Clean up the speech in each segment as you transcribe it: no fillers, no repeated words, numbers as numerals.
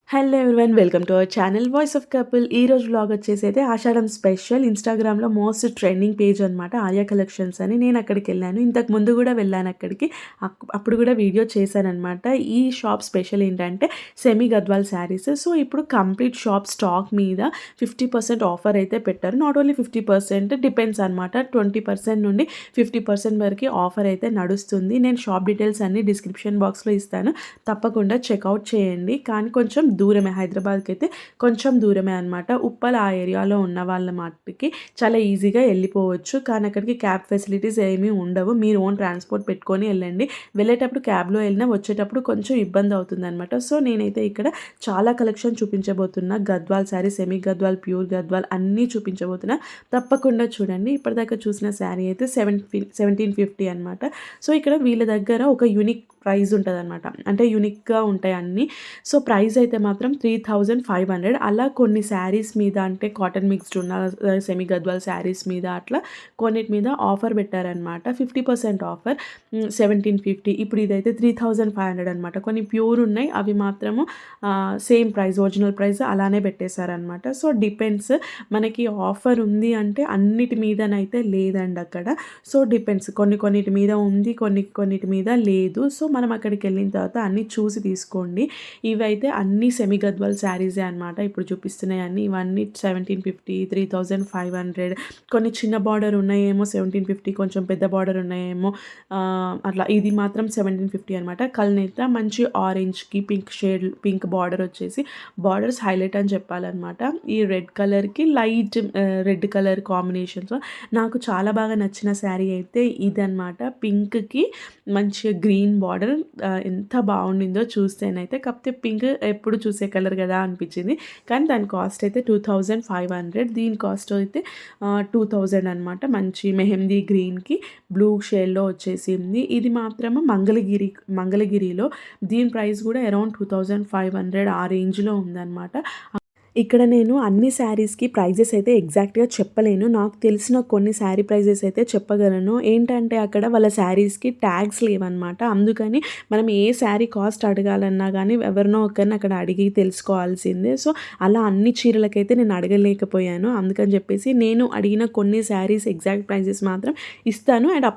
Hello everyone welcome to our channel voice of couple. ఈ రోజు vlog వచ్చేసి అయితే ఆషాఢం స్పెషల్ ఇన్స్టాగ్రామ్లో మోస్ట్ ట్రెండింగ్ పేజ్ అనమాట ఆర్యా కలెక్షన్స్ అని. నేను అక్కడికి వెళ్ళాను, ఇంతకు ముందు కూడా వెళ్ళాను అక్కడికి. అప్పుడు కూడా వీడియో చేశానమాట. ఈ షాప్ స్పెషల్ ఏంటంటే సెమీ గద్వాల్ శారీస్. సో ఇప్పుడు కంప్లీట్ షాప్ స్టాక్ మీద 50% ఆఫర్ అయితే పెట్టారు. నాట్ ఓన్లీ 50%, డిపెండ్స్ అనమాట. 20% నుండి 50% వరకు ఆఫర్ అయితే నడుస్తుంది. నేను షాప్ డీటెయిల్స్ అన్ని డిస్క్రిప్షన్ బాక్స్లో ఇస్తాను, తప్పకుండా చెక్అవుట్ చేయండి. కానీ కొంచెం దూరమే, హైదరాబాద్కి అయితే కొంచెం దూరమే అనమాట. ఉప్పల్ ఆ ఏరియాలో ఉన్న వాళ్ళ మట్టుకి చాలా ఈజీగా వెళ్ళిపోవచ్చు, కానీ అక్కడికి క్యాబ్ ఫెసిలిటీస్ ఏమీ ఉండవు. మీరు ఓన్ ట్రాన్స్పోర్ట్ పెట్టుకొని వెళ్ళండి. వెళ్ళేటప్పుడు క్యాబ్లో వెళ్ళినా వచ్చేటప్పుడు కొంచెం ఇబ్బంది అవుతుంది అనమాట. సో నేనైతే ఇక్కడ చాలా కలెక్షన్ చూపించబోతున్నా. గద్వాల్ శారీ, సెమీ గద్వాల్, ప్యూర్ గద్వాల్ అన్నీ చూపించబోతున్నా, తప్పకుండా చూడండి. ఇప్పటిదాకా చూసిన శారీ అయితే 1750 అనమాట. సో ఇక్కడ వీళ్ళ దగ్గర ఒక యూనిక్ ప్రైస్ ఉంటుంది అనమాట, అంటే యూనిక్గా ఉంటాయి అన్నీ. సో ప్రైస్ అయితే మాత్రం 3500. అలా కొన్ని శారీస్ మీద, అంటే కాటన్ మిక్స్డ్ ఉన్న సెమీ గద్వాల్ శారీస్ మీద అట్లా కొన్నిటి మీద ఆఫర్ పెట్టారనమాట. 50% ఆఫర్ 1750. ఇప్పుడు ఇదైతే 3500 అనమాట. కొన్ని ప్యూర్ ఉన్నాయి, అవి మాత్రము సేమ్ ప్రైస్, ఒరిజినల్ ప్రైస్ అలానే పెట్టేశారనమాట. సో డిపెండ్స్, మనకి ఆఫర్ ఉంది అంటే అన్నిటి మీదనైతే లేదండి అక్కడ. సో డిపెండ్స్, కొన్నిటి మీద ఉంది, కొన్నిటి మీద లేదు. సో మనం అక్కడికి వెళ్ళిన తర్వాత అన్నీ చూసి తీసుకోండి. ఇవైతే అన్నీ సెమీ గద్వాల్ శారీసే అనమాట. ఇప్పుడు చూపిస్తున్నాయి అన్నీ. ఇవన్నీ 1750, 3500. కొన్ని చిన్న బార్డర్ ఉన్నాయేమో 1750, కొంచెం పెద్ద బార్డర్ ఉన్నాయేమో అట్లా. ఇది మాత్రం 1750 అనమాట. కల్నేత మంచి ఆరెంజ్కి పింక్ షేడ్, పింక్ బార్డర్ వచ్చేసి, బార్డర్స్ హైలైట్ అని చెప్పాలన్నమాట. ఈ రెడ్ కలర్కి లైట్ రెడ్ కలర్ కాంబినేషన్స్. నాకు చాలా బాగా నచ్చిన శారీ అయితే ఇదనమాట. పింక్కి మంచిగా గ్రీన్ బార్డర్, ఎంత బాగుండిందో చూస్తేనైతే. కాకపోతే పింక్ ఎప్పుడు చూసే కలర్ కదా అనిపించింది, కానీ దాని కాస్ట్ అయితే 2500. దీని కాస్ట్ అయితే 2000 అనమాట. మంచి మెహందీ గ్రీన్కి బ్లూ షేడ్లో వచ్చేసింది. ఇది మాత్రము మంగళగిరిలో. దీని ప్రైస్ కూడా అరౌండ్ 2500 ఆ రేంజ్లో ఉందన్నమాట. ఇక్కడ నేను అన్ని శారీస్కి ప్రైజెస్ అయితే ఎగ్జాక్ట్గా చెప్పలేను, నాకు తెలిసిన కొన్ని శారీ ప్రైజెస్ అయితే చెప్పగలను. ఏంటంటే అక్కడ వాళ్ళ శారీస్కి ట్యాగ్స్ లేవన్నమాట. అందుకని మనం ఏ శారీ కాస్ట్ అడగాలన్నా కానీ ఎవరినో ఒకరిని అక్కడ అడిగి తెలుసుకోవాల్సిందే. సో అలా అన్ని చీరలకైతే నేను అడగలేకపోయాను. అందుకని చెప్పేసి నేను అడిగిన కొన్ని శారీస్ ఎగ్జాక్ట్ ప్రైజెస్ మాత్రం ఇస్తాను. అండ్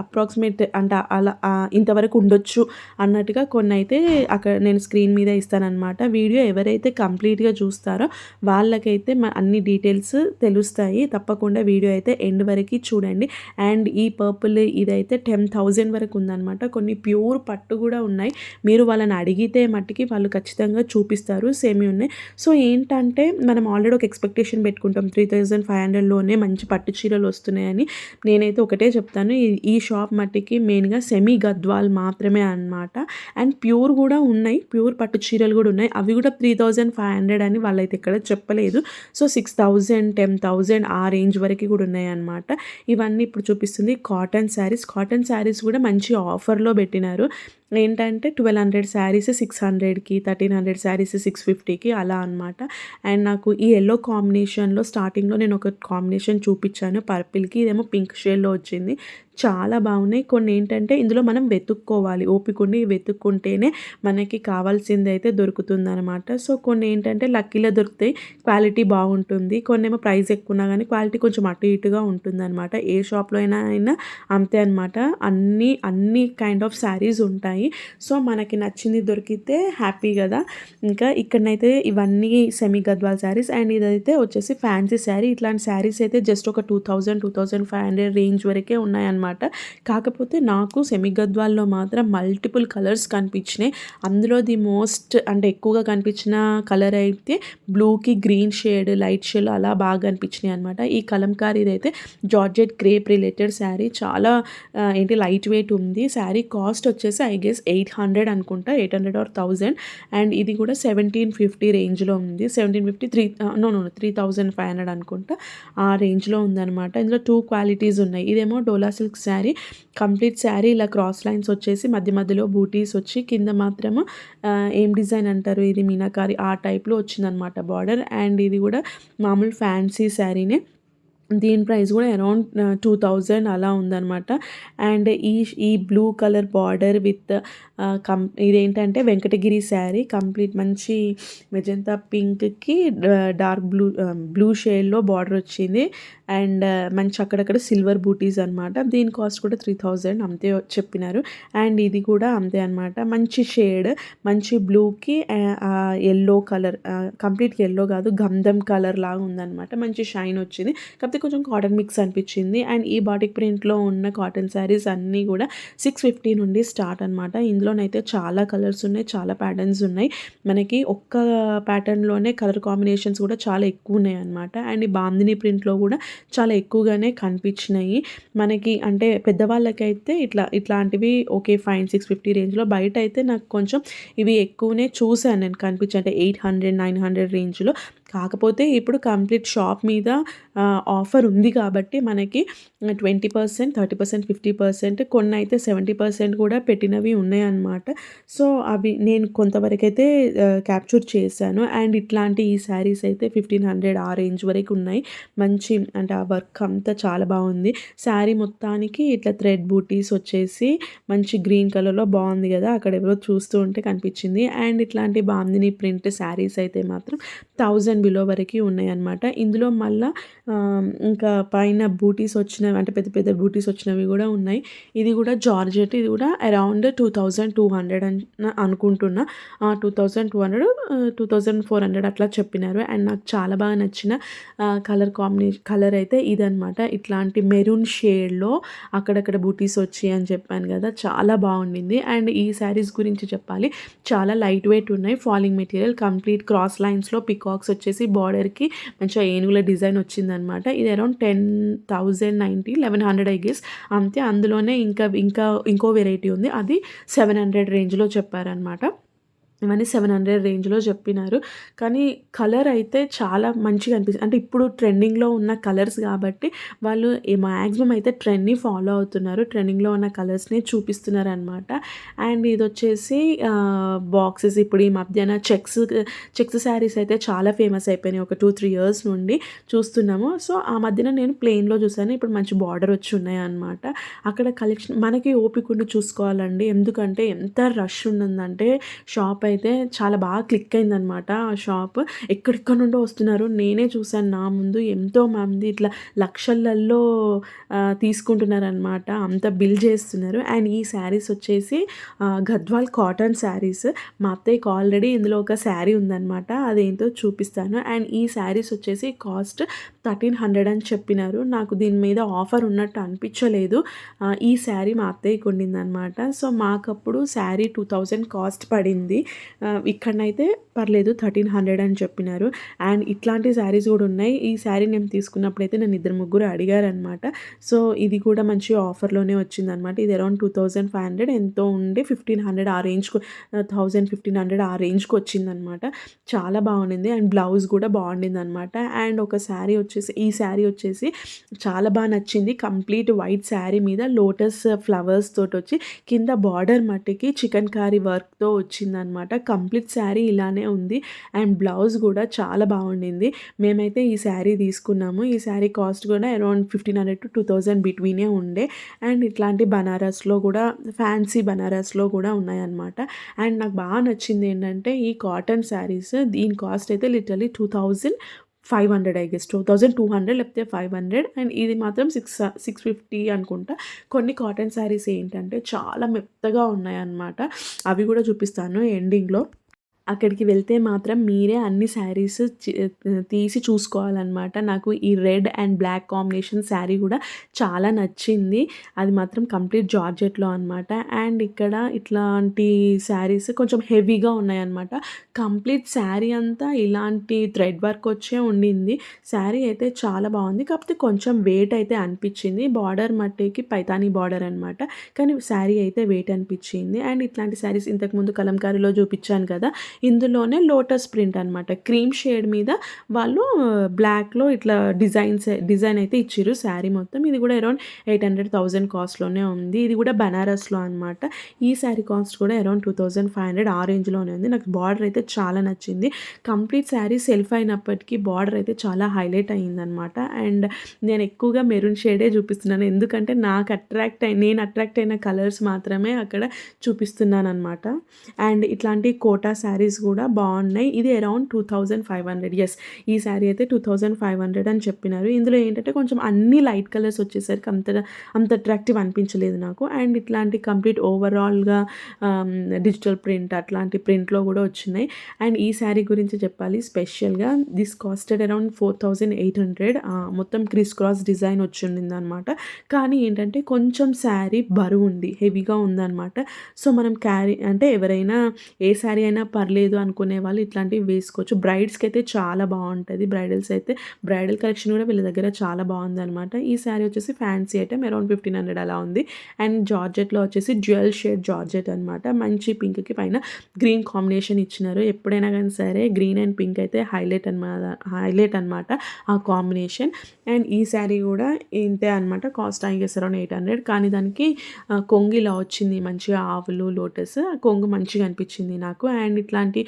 అప్రాక్సిమేట్ అంటే అలా ఇంతవరకు ఉండొచ్చు అన్నట్టుగా కొన్ని అయితే అక్కడ నేను స్క్రీన్ మీద ఇస్తానన్నమాట. వీడియో ఎవరైతే కంప్లీట్గా చూస్తారో వాళ్ళకైతే అన్ని డీటెయిల్స్ తెలుస్తాయి. తప్పకుండా వీడియో అయితే ఎండ్ వరకు చూడండి. అండ్ ఈ పర్పుల్ ఇదైతే 10,000 వరకు ఉందన్నమాట. కొన్ని ప్యూర్ పట్టు కూడా ఉన్నాయి. మీరు వాళ్ళని అడిగితే మట్టికి వాళ్ళు ఖచ్చితంగా చూపిస్తారు, సేమ్ ఉన్నాయి. సో ఏంటంటే మనం ఆల్రెడీ ఒక ఎక్స్పెక్టేషన్ పెట్టుకుంటాం, 3500లోనే మంచి పట్టు చీరలు వస్తున్నాయని. నేనైతే ఒకటే చెప్తాను, ఈ షాప్ మట్టికి మెయిన్గా సెమీ గద్వాల్ మాత్రమే అన్నమాట. అండ్ ప్యూర్ కూడా ఉన్నాయి, ప్యూర్ పట్టు చీరలు కూడా ఉన్నాయి. అవి కూడా 3500 అని వాళ్ళైతే ఇక్కడ చెప్పలేదు. సో 6000, 10,000 ఆ రేంజ్ వరకు కూడా ఉన్నాయన్నమాట. ఇవన్నీ ఇప్పుడు చూపిస్తుంది కాటన్ శారీస్ కూడా మంచి ఆఫర్లో పెట్టినారు. ఏంటంటే 1200 శారీస్ 600కి, 1300 శారీస్ 650కి అలా అనమాట. అండ్ నాకు ఈ ఎల్లో కాంబినేషన్లో స్టార్టింగ్లో నేను ఒక కాంబినేషన్ చూపించాను పర్పుల్కి, ఇదేమో పింక్ షేడ్లో వచ్చింది. చాలా బాగున్నాయి. కొన్ని ఏంటంటే ఇందులో మనం వెతుక్కోవాలి, ఓపికండి వెతుక్కుంటేనే మనకి కావాల్సింది అయితే దొరుకుతుందనమాట. సో కొన్ని ఏంటంటే లక్కీలో దొరుకుతాయి, క్వాలిటీ బాగుంటుంది. కొన్ని ఏమో ప్రైస్ ఎక్కువ ఉన్నా కానీ క్వాలిటీ కొంచెం అటు ఇటుగా ఉంటుందన్నమాట. ఏ షాప్లో అయినా అంతే అనమాట. అన్ని కైండ్ ఆఫ్ శారీస్ ఉంటాయి. సో మనకి నచ్చింది దొరికితే హ్యాపీ కదా. ఇంకా ఇక్కడనైతే ఇవన్నీ సెమీ గద్వాల్ శారీస్. అండ్ ఇదైతే వచ్చేసి ఫ్యాన్సీ శారీ. ఇట్లాంటి శారీస్ అయితే జస్ట్ ఒక 2500 రేంజ్ వరకే ఉన్నాయన్నమాట. కాకపోతే నాకు సెమీ గద్వాల్లో మాత్రం మల్టిపుల్ కలర్స్ కనిపించినాయి. అందులో ది మోస్ట్ అంటే ఎక్కువగా కనిపించిన కలర్ అయితే బ్లూకి గ్రీన్ షేడ్, లైట్ షేడ్ అలా బాగా కనిపించినాయి అనమాట. ఈ కలంకారీ అయితే జార్జెట్ క్రేప్ రిలేటెడ్ శారీ. చాలా లైట్ వెయిట్ ఉంది. శారీ కాస్ట్ వచ్చేసి ఐ గెస్ 800 అనుకుంటా, 800 or 1000. అండ్ ఇది కూడా 1750 రేంజ్లో ఉంది. 1750 3500 అనుకుంటా ఆ రేంజ్లో ఉందన్నమాట. ఇందులో 2 క్వాలిటీస్ ఉన్నాయి. ఇదేమో డోలా సిల్క్ శారీ. కంప్లీట్ శారీ ఇలా క్రాస్ లైన్స్ వచ్చేసి మధ్య మధ్యలో బూటీస్ వచ్చి కింద మాత్రము ఏం డిజైన్ అంటారు, ఇది మీనాకారి ఆ టైప్లో వచ్చిందనమాట బార్డర్. అండ్ ఇది కూడా మామూలు ఫ్యాన్సీ శారీనే. దీని ప్రైస్ కూడా అరౌండ్ 2000 అలా ఉందనమాట. అండ్ ఈ బ్లూ కలర్ బార్డర్ విత్ ఇదేంటంటే వెంకటగిరి శారీ కంప్లీట్ మంచి మెజంతా పింక్కి డార్క్ బ్లూ షేడ్లో బార్డర్ వచ్చింది. అండ్ మంచి అక్కడక్కడ సిల్వర్ బూటీస్ అనమాట. దీని కాస్ట్ కూడా 3000 అంతే చెప్పినారు. అండ్ ఇది కూడా అంతే అనమాట. మంచి షేడ్, మంచి బ్లూకి ఎల్లో కలర్, కంప్లీట్ ఎల్లో కాదు గంధం కలర్ లాగా ఉందన్నమాట. మంచి షైన్ వచ్చింది, కాకపోతే కొంచెం కాటన్ మిక్స్ అనిపించింది. అండ్ ఈ బాటిక్ ప్రింట్లో ఉన్న కాటన్ శారీస్ అన్నీ కూడా 650 నుండి స్టార్ట్ అనమాట. ఇందులోనైతే చాలా కలర్స్ ఉన్నాయి, చాలా ప్యాటర్న్స్ ఉన్నాయి. మనకి ఒక్క ప్యాటర్న్లోనే కలర్ కాంబినేషన్స్ కూడా చాలా ఎక్కువ ఉన్నాయి అనమాట. అండ్ ఈ బాందిని ప్రింట్లో కూడా చాలా ఎక్కువగానే కనిపించినాయి మనకి. అంటే పెద్దవాళ్ళకైతే ఇట్లాంటివి ఓకే ఫైన్ 650 రేంజ్లో. బయట అయితే నాకు కొంచెం ఇవి ఎక్కువనే చూసాను నేను కనిపించి, అంటే 800 900 రేంజ్లో. కాకపోతే ఇప్పుడు కంప్లీట్ షాప్ మీద ఆఫర్ ఉంది కాబట్టి మనకి 20%, 30%, 50%, కొన్ని అయితే 70% కూడా పెట్టినవి ఉన్నాయన్నమాట. సో అవి నేను కొంతవరకు అయితే క్యాప్చర్ చేశాను. అండ్ ఇట్లాంటి ఈ శారీస్ అయితే 1500 ఆ రేంజ్ వరకు ఉన్నాయి. మంచి అంటే ఆ వర్క్ అంతా చాలా బాగుంది. శారీ మొత్తానికి ఇట్లా థ్రెడ్ బూటీస్ వచ్చేసి మంచి గ్రీన్ కలర్లో బాగుంది కదా, అక్కడ ఎవరో చూస్తూ ఉంటే కనిపించింది. అండ్ ఇట్లాంటి బాందిని ప్రింట్ శారీస్ అయితే మాత్రం 1000 బిలో వరకు ఉన్నాయన్నమాట. ఇందులో మళ్ళీ ఇంకా పైన బూటీస్ వచ్చినవి, అంటే పెద్ద పెద్ద బూటీస్ వచ్చినవి కూడా ఉన్నాయి. ఇది కూడా జార్జెట్, ఇది కూడా అరౌండ్ 2200 అని అనుకుంటున్నా. 2200, 2400 అట్లా చెప్పినారు. అండ్ నాకు చాలా బాగా నచ్చిన కలర్ అయితే ఇదనమాట. ఇట్లాంటి మెరూన్ షేడ్లో అక్కడక్కడ బూటీస్ వచ్చాయి అని చెప్పాను కదా, చాలా బాగుండింది. అండ్ ఈ శారీస్ గురించి చెప్పాలి, చాలా లైట్ వెయిట్ ఉన్నాయి. ఫాలింగ్ మెటీరియల్, కంప్లీట్ క్రాస్ లైన్స్లో పికాక్స్ వచ్చేసి బార్డర్కి మంచిగా ఏనుగుల డిజైన్ వచ్చిందనమాట. ఇది అరౌండ్ 10,090 1100 ఐ గెస్ అంతే. అందులోనే ఇంకో వెరైటీ ఉంది, అది 700 రేంజ్లో చెప్పారనమాట. ఇవన్నీ 700 రేంజ్లో చెప్పినారు. కానీ కలర్ అయితే చాలా మంచిగా అనిపిస్తుంది. అంటే ఇప్పుడు ట్రెండింగ్లో ఉన్న కలర్స్ కాబట్టి వాళ్ళు మ్యాక్సిమం అయితే ట్రెండ్ని ఫాలో అవుతున్నారు, ట్రెండింగ్లో ఉన్న కలర్స్ని చూపిస్తున్నారు అనమాట. అండ్ ఇది వచ్చేసి బాక్సెస్, ఇప్పుడు ఈ మధ్యన చెక్స్ శారీస్ అయితే చాలా ఫేమస్ అయిపోయినాయి. ఒక 2-3 ఇయర్స్ నుండి చూస్తున్నాము. సో ఆ మధ్యన నేను ప్లెయిన్లో చూసాను, ఇప్పుడు మంచి బార్డర్ వచ్చి ఉన్నాయి అనమాట. అక్కడ కలెక్షన్ మనకి ఓపిక ఉండి చూసుకోవాలండి, ఎందుకంటే ఎంత రష్ ఉందంటే షాప్ అయితే చాలా బాగా క్లిక్ అయిందనమాట. ఆ షాప్ ఎక్కడెక్కడ నుండో వస్తున్నారు. నేనే చూసాను నా ముందు ఎంతో మంది ఇట్లా లక్షలలో తీసుకుంటున్నారనమాట, అంత బిల్ చేస్తున్నారు. అండ్ ఈ శారీస్ వచ్చేసి గద్వాల్ కాటన్ శారీస్. మా అత్తయ్యకి ఆల్రెడీ ఇందులో ఒక శారీ ఉందనమాట, అదేంటో చూపిస్తాను. అండ్ ఈ శారీస్ వచ్చేసి కాస్ట్ 1300 అని చెప్పినారు. నాకు దీని మీద ఆఫర్ ఉన్నట్టు అనిపించలేదు. ఈ శారీ మా అత్తయ్యకి ఉండిందనమాట. సో మాకప్పుడు శారీ 2000 కాస్ట్ పడింది. ఇక్కడనైతే పర్లేదు 1300 అని చెప్పినారు. అండ్ ఇట్లాంటి శారీస్ కూడా ఉన్నాయి. ఈ శారీ నేను తీసుకున్నప్పుడైతే నన్ను 2-3 అడిగారనమాట. సో ఇది కూడా మంచి ఆఫర్లోనే వచ్చిందనమాట. ఇది అరౌండ్ 2500 ఎంతో ఉండి 1500 ఆ రేంజ్కి, 1500 ఆ రేంజ్కి వచ్చిందనమాట. చాలా బాగుండింది. అండ్ బ్లౌజ్ కూడా బాగుండింది అనమాట. అండ్ ఒక శారీ వచ్చేసి, ఈ శారీ వచ్చేసి చాలా బాగా నచ్చింది. కంప్లీట్ వైట్ శారీ మీద లోటస్ ఫ్లవర్స్ తోటి వచ్చి కింద బార్డర్ మట్టికి చికెన్ కారీ వర్క్తో వచ్చిందనమాట. కంప్లీట్ శారీ ఇలానే ఉంది. అండ్ బ్లౌజ్ కూడా చాలా బాగుండింది. మేమైతే ఈ శారీ తీసుకున్నాము. ఈ శారీ కాస్ట్ కూడా అరౌండ్ 1500 to 2000 బిట్వీనే ఉండే. అండ్ ఇట్లాంటి బనారస్లో కూడా, ఫ్యాన్సీ బనారస్లో కూడా ఉన్నాయన్నమాట. అండ్ నాకు బాగా నచ్చింది ఏంటంటే ఈ కాటన్ శారీస్, దీని కాస్ట్ అయితే లిటరలీ 2500 ఐ గెస్, 2200 లేకపోతే 500. అండ్ ఇది మాత్రం 650 అనుకుంటా. కొన్ని కాటన్ శారీస్ ఏంటంటే చాలా మెత్తగా ఉన్నాయన్నమాట, అవి కూడా చూపిస్తాను ఎండింగ్లో. అక్కడికి వెళ్తే మాత్రం మీరే అన్ని శారీస్ తీసి చూసుకోవాలన్నమాట. నాకు ఈ red and black combination sari కూడా చాలా నచ్చింది. అది మాత్రం కంప్లీట్ జార్జెట్లో అనమాట. అండ్ ఇక్కడ ఇట్లాంటి శారీస్ కొంచెం హెవీగా ఉన్నాయన్నమాట. కంప్లీట్ శారీ అంతా ఇలాంటి థ్రెడ్ వర్క్ వచ్చే ఉండింది. శారీ అయితే చాలా బాగుంది, కాకపోతే కొంచెం వెయిట్ అయితే అనిపించింది. బార్డర్ మట్టికి పైతానీ బార్డర్ అనమాట, కానీ శారీ అయితే వెయిట్ అనిపించింది. అండ్ ఇట్లాంటి శారీస్ ఇంతకుముందు కలంకారీలో చూపించాను కదా, ఇందులోనే లోటస్ ప్రింట్ అనమాట. క్రీమ్ షేడ్ మీద వాళ్ళు బ్లాక్‌లో ఇట్లా డిజైన్ అయితే ఇచ్చిర్రు శారీ మొత్తం. ఇది కూడా అరౌండ్ 800,000 కాస్ట్‌లోనే ఉంది. ఇది కూడా బనారస్‌లో అనమాట. ఈ శారీ కాస్ట్ కూడా అరౌండ్ 2500 ఆ రేంజ్‌లోనే ఉంది. నాకు బార్డర్ అయితే చాలా నచ్చింది. కంప్లీట్ శారీ సెల్ఫ్ అయినప్పటికీ బార్డర్ అయితే చాలా హైలైట్ అయిందనమాట. అండ్ నేను ఎక్కువగా మెరూన్ షేడే చూపిస్తున్నాను. ఎందుకంటే నేను అట్రాక్ట్ అయిన కలర్స్ మాత్రమే అక్కడ చూపిస్తున్నాననమాట. అండ్ ఇట్లాంటి కోటా శారీస్ కూడా బాగున్నాయి. ఇది అరౌండ్ 2500. యెస్, ఈ శారీ అయితే 2500 అని చెప్పినారు. ఇందులో ఏంటంటే కొంచెం అన్ని లైట్ కలర్స్ వచ్చేసరికి అంత అట్రాక్టివ్ అనిపించలేదు నాకు. అండ్ ఇట్లాంటి కంప్లీట్ ఓవరాల్‌గా డిజిటల్ ప్రింట్ అట్లాంటి ప్రింట్‌లో కూడా వచ్చినాయి. అండ్ ఈ శారీ గురించి చెప్పాలి స్పెషల్‌గా. This costed around 4800. మొత్తం క్రిస్ క్రాస్ డిజైన్ వచ్చిందనమాట. కానీ ఏంటంటే కొంచెం శారీ బరువుంది, హెవీగా ఉందనమాట. సో మనం క్యారీ అంటే ఎవరైనా ఏ శారీ అయినా పర్లేదు అనుకునే వాళ్ళు ఇట్లాంటివి వేసుకోవచ్చు. బ్రైడ్స్‌కి అయితే చాలా బాగుంటుంది. బ్రైడల్ కలెక్షన్ కూడా వీళ్ళ దగ్గర చాలా బాగుందనమాట. ఈ శారీ వచ్చేసి ఫ్యాన్సీ ఐటమ్ అరౌండ్ 1500 అలా ఉంది. అండ్ జార్జెట్‌లో వచ్చేసి డ్యూయల్ షేడ్ జార్జెట్ అనమాట. మంచి పింక్‌కి పైన గ్రీన్ కాంబినేషన్ ఇచ్చినారు. ఎప్పుడైనా కానీ సరే గ్రీన్ అండ్ పింక్ అయితే హైలైట్ అనమాట ఆ కాంబినేషన్. అండ్ ఈ శారీ కూడా ఇంతే అనమాట. Cost I guess around 800. కానీ దానికి కొంగు ఇలా వచ్చింది మంచిగా, ఆవులు లోటస్ కొంగు మంచిగా అనిపించింది నాకు. అండ్ ఇట్లాంటి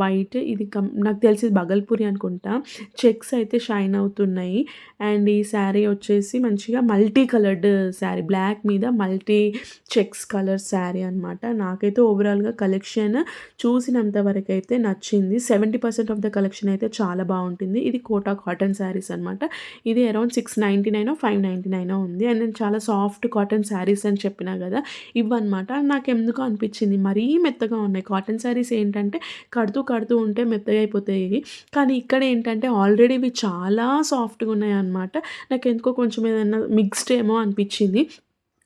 వైట్ ఇది నాకు తెలిసి బగల్పూరి అనుకుంటా. చెక్స్ అయితే షైన్ అవుతున్నాయి. అండ్ ఈ శారీ వచ్చేసి మంచిగా మల్టీ కలర్డ్ శారీ, బ్లాక్ మీద మల్టీ చెక్స్ కలర్ శారీ అనమాట. నాకైతే ఓవరాల్గా కలెక్షన్ చూసినంత వరకు అయితే నచ్చింది. 70% ఆఫ్ ద కలెక్షన్ అయితే చాలా బాగుంటుంది. ఇది కోటా కాటన్ శారీస్ అనమాట. ఇది అరౌండ్ 699 599 ఉంది. అండ్ నేను చాలా సాఫ్ట్ కాటన్ శారీస్ అని చెప్పినా కదా, ఇవన్నమాట. నాకెందుకో అనిపించింది మరీ మెత్తగా ఉన్నాయి. కాటన్ శారీస్ ఏంటంటే కడుతూ ఉంటే మెత్తగా అయిపోతాయి. కానీ ఇక్కడ ఏంటంటే ఆల్రెడీ ఇవి చాలా సాఫ్ట్‌గా ఉన్నాయన్నమాట. నాకెందుకో కొంచెం ఏదన్నా మిక్స్డ్ ఏమో అనిపించింది.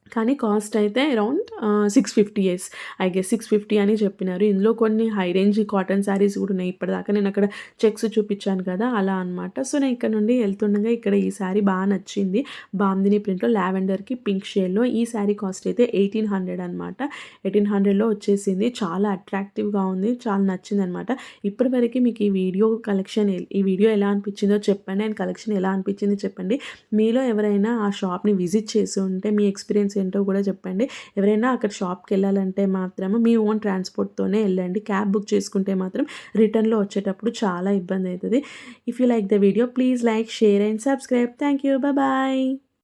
కానీ కాస్ట్ అయితే అరౌండ్ 650. యెస్, ఐ గెస్ 650 అని చెప్పినారు. ఇందులో కొన్ని హై రేంజ్ కాటన్ శారీస్ కూడా ఉన్నాయి. ఇప్పటిదాకా నేను అక్కడ చెక్స్ చూపించాను కదా, అలా అనమాట. సో నేను ఇక్కడ నుండి వెళ్తుండగా ఇక్కడ ఈ శారీ బాగా నచ్చింది. బాందిని ప్రింట్‌లో లావెండర్‌కి పింక్ షేడ్‌లో. ఈ శారీ కాస్ట్ అయితే 1800 అనమాట. 1800లో వచ్చేసింది. చాలా అట్రాక్టివ్‌గా ఉంది. చాలా నచ్చిందనమాట. ఇప్పటివరకు మీకు ఈ వీడియో ఎలా అనిపించిందో చెప్పండి. అండ్ కలెక్షన్ ఎలా అనిపించింది చెప్పండి. మీలో ఎవరైనా ఆ షాప్‌ని విజిట్ చేసి ఉంటే మీ ఎక్స్పీరియన్స్ ఏంటో కూడా చెప్పండి. ఎవరైనా అక్కడ షాప్‌కి వెళ్ళాలంటే మాత్రం మీ ఓన్ ట్రాన్స్‌పోర్ట్‌తోనే వెళ్ళండి. క్యాబ్ బుక్ చేసుకుంటే మాత్రం రిటర్న్‌లో వచ్చేటప్పుడు చాలా ఇబ్బంది అవుతుంది. If you like the video please like, share and subscribe. Thank you. Bye.